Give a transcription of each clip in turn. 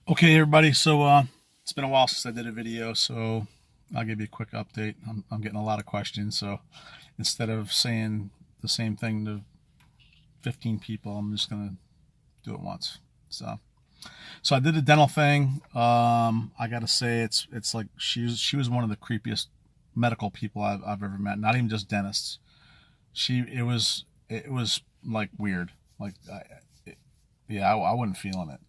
Okay, everybody. So it's been a while since I did a video, so I'll give you a quick update. I'm getting a lot of questions, so instead of saying the same thing to 15 people, I'm just gonna do it once. So I did a dental thing. I gotta say, it's like she was one of the creepiest medical people I've ever met. Not even just dentists. It was like weird. Like yeah, I wasn't feeling it.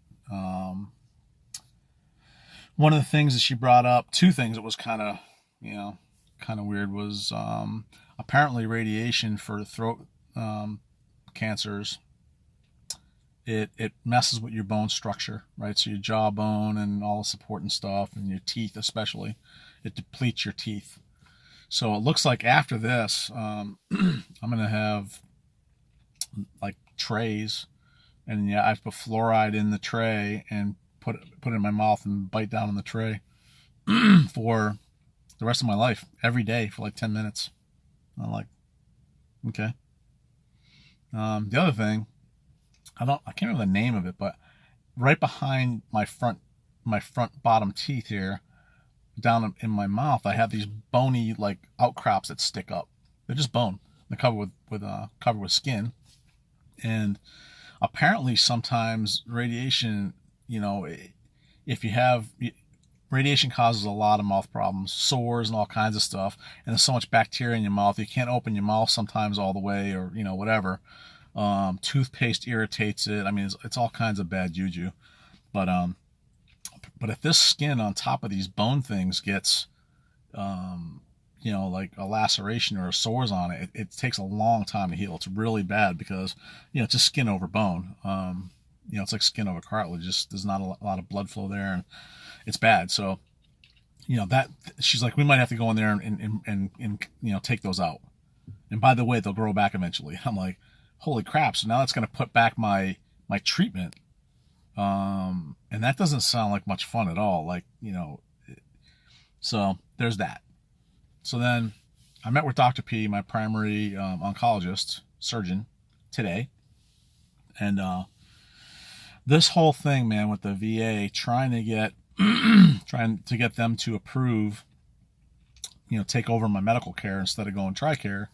One of the things that she brought up, two things that was kind of weird was apparently radiation for throat cancers. It messes with your bone structure, right? So your jawbone and all the support and stuff, and your teeth especially. It depletes your teeth. So it looks like after this, I'm gonna have like trays, and yeah, I have to put fluoride in the tray and put it in my mouth and bite down on the tray for the rest of my life, every day for like 10 minutes. I'm like, okay. The other thing, I can't remember the name of it, but right behind my front bottom teeth here, down in my mouth, I have these bony like outcrops that stick up. They're just bone. They're covered with skin, and apparently sometimes radiation, you know, if you have radiation causes a lot of mouth problems, sores and all kinds of stuff, and there's so much bacteria in your mouth you can't open your mouth sometimes all the way, or whatever. Toothpaste irritates it. I mean, it's all kinds of bad juju. But if this skin on top of these bone things gets like a laceration or sores on it, it takes a long time to heal. It's really bad because it's just skin over bone. It's like skin over cartilage. Just there's not a lot of blood flow there, and it's bad. So that she's like, we might have to go in there and take those out. And by the way, they'll grow back eventually. I'm like, holy crap! So now that's going to put back my treatment. And that doesn't sound like much fun at all. So there's that. So then I met with Dr. P, my primary oncologist, surgeon, today. And this whole thing, man, with the VA trying to get them to approve, take over my medical care instead of going TRICARE,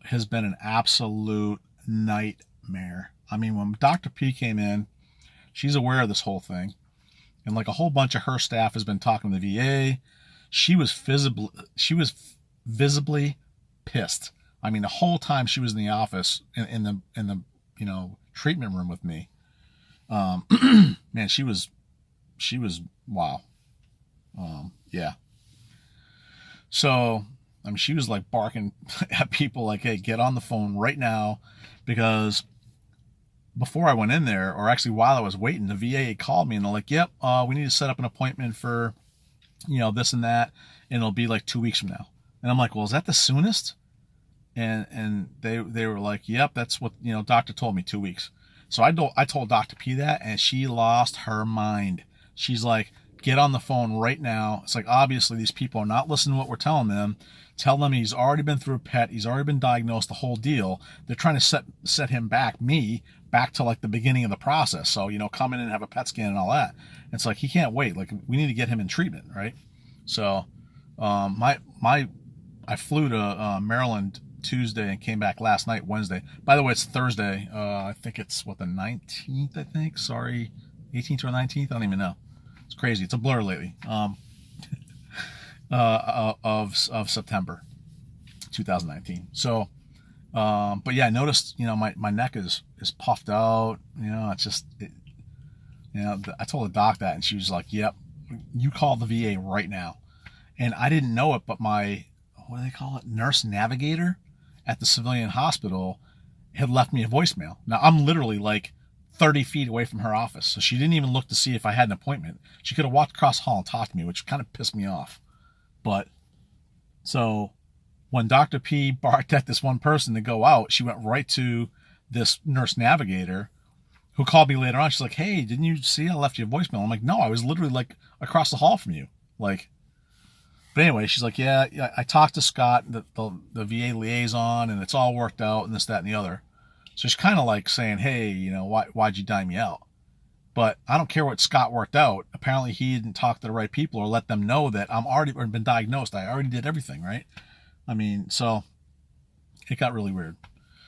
has been an absolute nightmare. I mean, when Dr. P came in, she's aware of this whole thing, and like a whole bunch of her staff has been talking to the VA. She was visibly pissed. I mean, the whole time she was in the office, in the treatment room with me, man, she was wow. Yeah. So I mean, she was like barking at people like, hey, get on the phone right now, because before I went in there, or actually while I was waiting, the VA called me and they're like, yep, we need to set up an appointment for, this and that, and it'll be like 2 weeks from now. And I'm like, well, is that the soonest? And they were like, yep, that's what, doctor told me, 2 weeks. So I told Dr. P that, and she lost her mind. She's like, get on the phone right now. It's like, obviously these people are not listening to what we're telling them. Tell them he's already been through a PET. He's already been diagnosed, the whole deal. They're trying to set him back to like the beginning of the process. So, come in and have a PET scan and all that. And it's like, he can't wait. Like, we need to get him in treatment, right? So, I flew to Maryland Tuesday and came back last night, Wednesday. By the way, it's Thursday. I think it's the 19th, I think. Sorry, 18th or 19th. I don't even know. It's crazy. It's a blur lately. Of September 2019. So, but yeah, I noticed, my neck is puffed out. It's just, I told the doc that, and she was like, yep, you call the VA right now. And I didn't know it, but my, what do they call it? Nurse navigator at the civilian hospital had left me a voicemail. Now I'm literally like 30 feet away from her office. So she didn't even look to see if I had an appointment. She could have walked across the hall and talked to me, which kind of pissed me off. But so when Dr. P barked at this one person to go out, she went right to this nurse navigator, who called me later on. She's like, hey, didn't you see I left you a voicemail? I'm like, no, I was literally like across the hall from you. Like, but anyway, she's like, yeah, I talked to Scott, the VA liaison, and it's all worked out, and this, that, and the other. So she's kind of like saying, hey, why'd you dime me out? But I don't care what Scott worked out. Apparently he didn't talk to the right people or let them know that I'm already or been diagnosed. I already did everything, right? I mean, so it got really weird.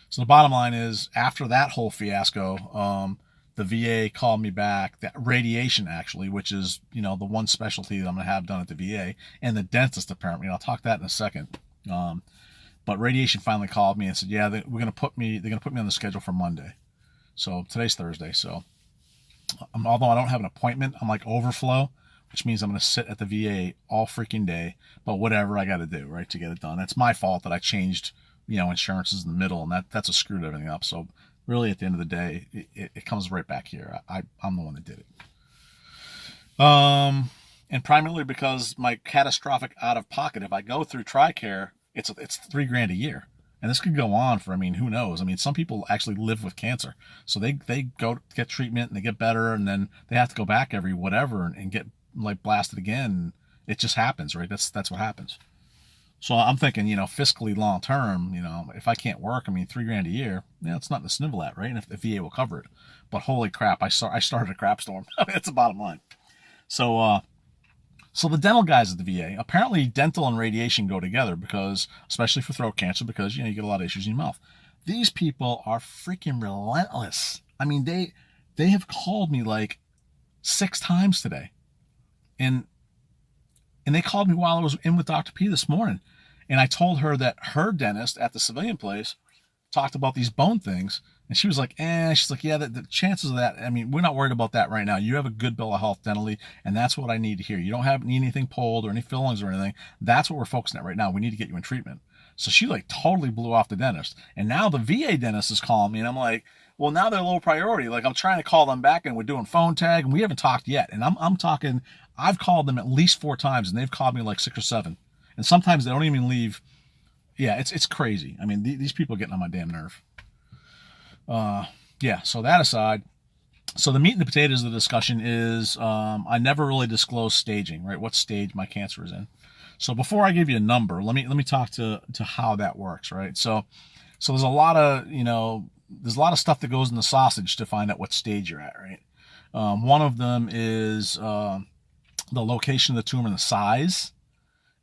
So the bottom line is, after that whole fiasco, the VA called me back, that radiation actually, which is, the one specialty that I'm going to have done at the VA, and the dentist apparently, and I'll talk that in a second. But radiation finally called me and said, yeah, they're going to put me on the schedule for Monday. So today's Thursday. So although I don't have an appointment, I'm like overflow, which means I'm going to sit at the VA all freaking day, but whatever I got to do, right, to get it done. It's my fault that I changed, insurances in the middle, and that's what screwed everything up. So really, at the end of the day, it comes right back here. I'm the one that did it. And primarily because my catastrophic out of pocket, if I go through TRICARE, it's $3,000 a year. And this could go on for, who knows? Some people actually live with cancer. So they go get treatment and they get better, and then they have to go back every whatever and get like blasted again. It just happens, right? That's what happens. So I'm thinking, fiscally long term, if I can't work, $3,000 a year, it's nothing to snivel at, right? And if the VA will cover it. But holy crap, I started a crap storm. That's the bottom line. So the dental guys at the VA, apparently dental and radiation go together, because, especially for throat cancer, because, you get a lot of issues in your mouth. These people are freaking relentless. They have called me like 6 times today. And they called me while I was in with Dr. P this morning. And I told her that her dentist at the civilian place talked about these bone things. And she was like, she's like, yeah, the chances of that, we're not worried about that right now. You have a good bill of health dentally, and that's what I need to hear. You don't need anything pulled or any fillings or anything. That's what we're focusing at right now. We need to get you in treatment. So she like totally blew off the dentist. And now the VA dentist is calling me, and I'm like, well, now they're low priority. Like, I'm trying to call them back, and we're doing phone tag, and we haven't talked yet. And I'm talking, I've called them at least 4 times, and they've called me like 6 or 7. And sometimes they don't even leave. Yeah, it's crazy. These people are getting on my damn nerve. So that aside, so the meat and the potatoes of the discussion is, I never really disclose staging, right? What stage my cancer is in. So before I give you a number, let me talk to how that works, right? So there's a lot of stuff that goes in the sausage to find out what stage you're at, right? One of them is, the location of the tumor and the size.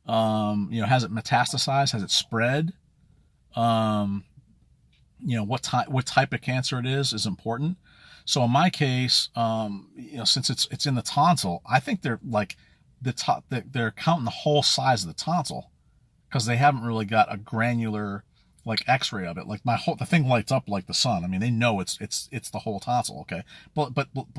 Has it metastasized? Has it spread? What type of cancer it is important. So in my case, since it's in the tonsil, I think they're like they're counting the whole size of the tonsil, because they haven't really got a granular like X-ray of it. Like the thing lights up like the sun. They know it's the whole tonsil. Okay, but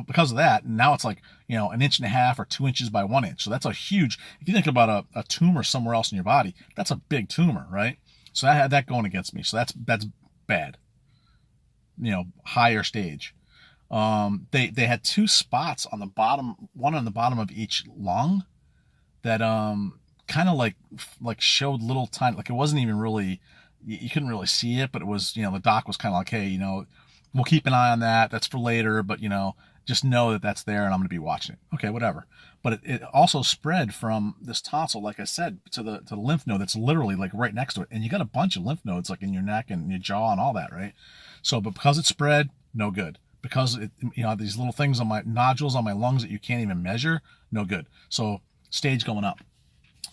because of that, now it's like 1.5 inches or 2 inches by 1 inch. So that's a huge. If you think about a tumor somewhere else in your body, that's a big tumor, right? So I had that going against me. So that's bad. Higher stage. They had 2 spots on the bottom, one on the bottom of each lung, that kind of like showed little tiny, like it wasn't even really, you couldn't really see it, but it was, the doc was kind of like, hey, we'll keep an eye on that. That's for later, but just know that that's there, and I'm going to be watching it. Okay, whatever. But it also spread from this tonsil, like I said, to the lymph node that's literally like right next to it. And you got a bunch of lymph nodes like in your neck and your jaw and all that, right? So, but because it spread, no good. Because it, these little things on my nodules on my lungs that you can't even measure, no good. So stage going up.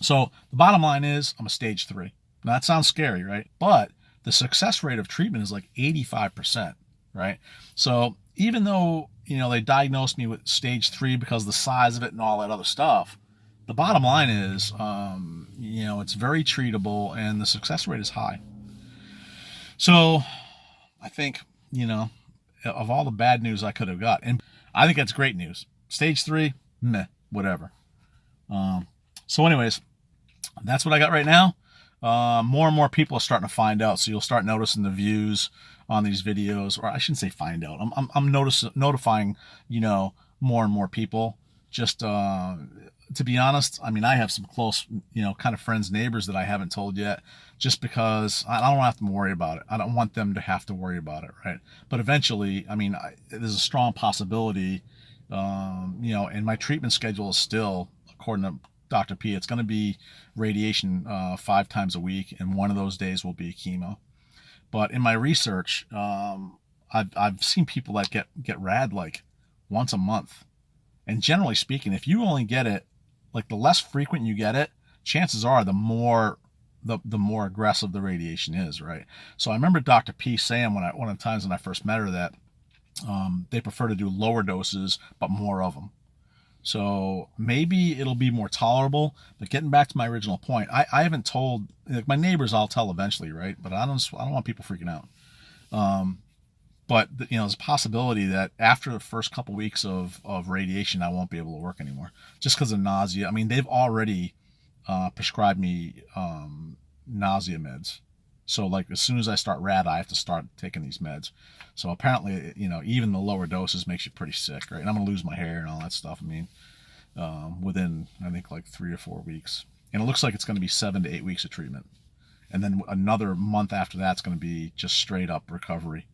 So the bottom line is I'm a stage 3. Now that sounds scary, right? But the success rate of treatment is like 85%, right? So even though, they diagnosed me with stage 3 because of the size of it and all that other stuff, the bottom line is, it's very treatable and the success rate is high. So I think, of all the bad news I could have got, and I think that's great news. Stage 3, meh, whatever. So anyways, that's what I got right now. More and more people are starting to find out, so you'll start noticing the views on these videos, or I shouldn't say find out. I'm notifying, more and more people. Just to be honest, I have some close, kind of friends, neighbors that I haven't told yet, just because I don't have to worry about it. I don't want them to have to worry about it, right? But eventually, there's a strong possibility, and my treatment schedule is still, according to Dr. P, it's going to be radiation 5 times a week, and one of those days will be chemo. But in my research, I've seen people that get rad like once a month. And generally speaking, if you only get it, like the less frequent you get it, chances are the more aggressive the radiation is, right? So I remember Dr. P saying one of the times when I first met her that they prefer to do lower doses but more of them. So maybe it'll be more tolerable. But getting back to my original point, I haven't told, like, my neighbors. I'll tell eventually, right? But I don't want people freaking out. But there's a possibility that after the first couple weeks of radiation, I won't be able to work anymore just because of nausea. I mean, they've already prescribed me nausea meds. So like as soon as I start rad, I have to start taking these meds. So apparently, even the lower doses makes you pretty sick, right? And I'm gonna lose my hair and all that stuff. I mean, within I think like 3 or 4 weeks, and it looks like it's going to be 7 to 8 weeks of treatment, and then another month after that's going to be just straight up recovery.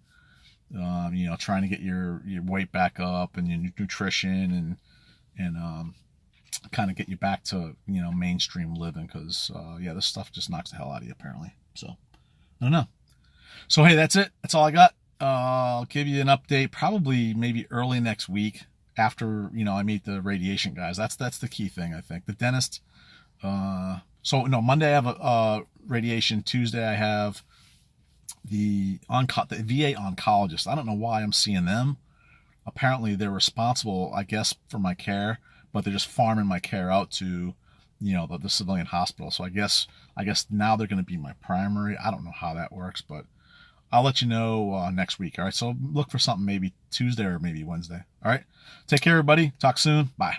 Trying to get your weight back up and your nutrition and kind of get you back to mainstream living because this stuff just knocks the hell out of you apparently. So I don't know. So hey, that's it. That's all I got. I'll give you an update probably maybe early next week after I meet the radiation guys. That's the key thing, I think. The dentist. Monday I have a radiation. Tuesday I have the VA oncologist. I don't know why I'm seeing them. Apparently they're responsible, I guess, for my care, but they're just farming my care out to, the civilian hospital. So I guess now they're going to be my primary. I don't know how that works, but I'll let you know next week. All right. So look for something maybe Tuesday or maybe Wednesday. All right. Take care, everybody. Talk soon. Bye.